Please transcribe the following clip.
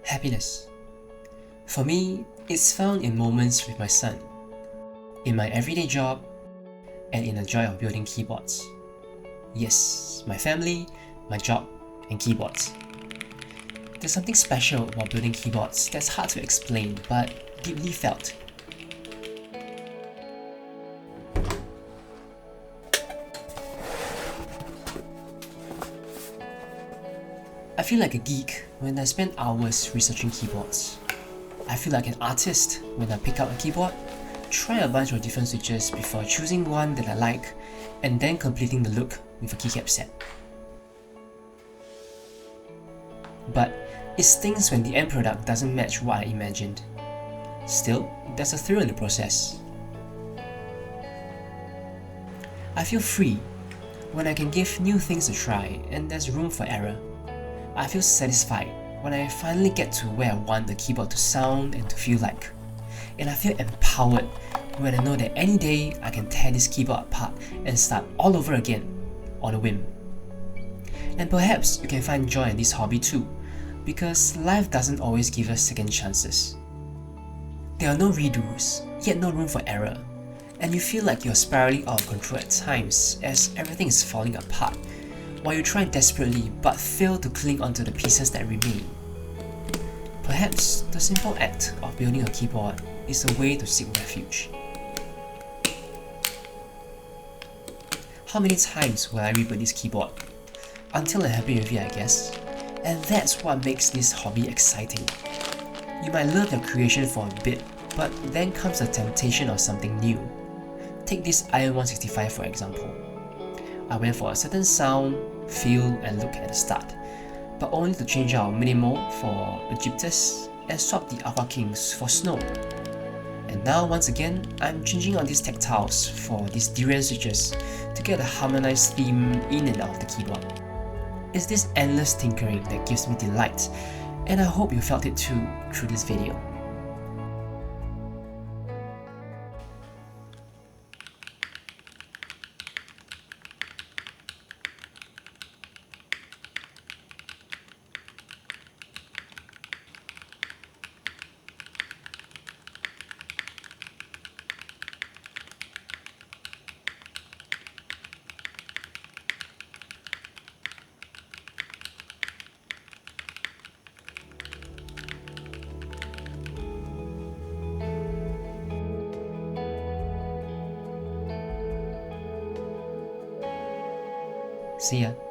Happiness. For me, it's found in moments with my son, in my everyday job, and in the joy of building keyboards. Yes, my family, my job, and keyboards. There's something special about building keyboards that's hard to explain, but deeply felt. I feel like a geek when I spend hours researching keyboards. I feel like an artist when I pick up a keyboard, try a bunch of different switches before choosing one that I like, and then completing the look with a keycap set. But it stings when the end product doesn't match what I imagined. Still, there's a thrill in the process. I feel free when I can give new things a try and there's room for error. I feel satisfied when I finally get to where I want the keyboard to sound and to feel like. And I feel empowered when I know that any day I can tear this keyboard apart and start all over again on a whim. And perhaps you can find joy in this hobby too, because life doesn't always give us second chances. There are no redos, yet no room for error, and you feel like you're spiraling out of control at times as everything is falling apart, while you try desperately but fail to cling onto the pieces that remain. Perhaps the simple act of building a keyboard is a way to seek refuge. How many times will I rebuild this keyboard? Until I'm happy with it, I guess. And that's what makes this hobby exciting. You might love your creation for a bit, but then comes the temptation of something new. Take this Iron 165 for example. I went for a certain sound, feel, and look at the start, but only to change out Minimal for Egyptus and swap the Aqua Kings for Snow. And now once again, I'm changing on these tactiles for these Durian switches to get a harmonized theme in and out of the keyboard. It's this endless tinkering that gives me delight, and I hope you felt it too through this video. See ya.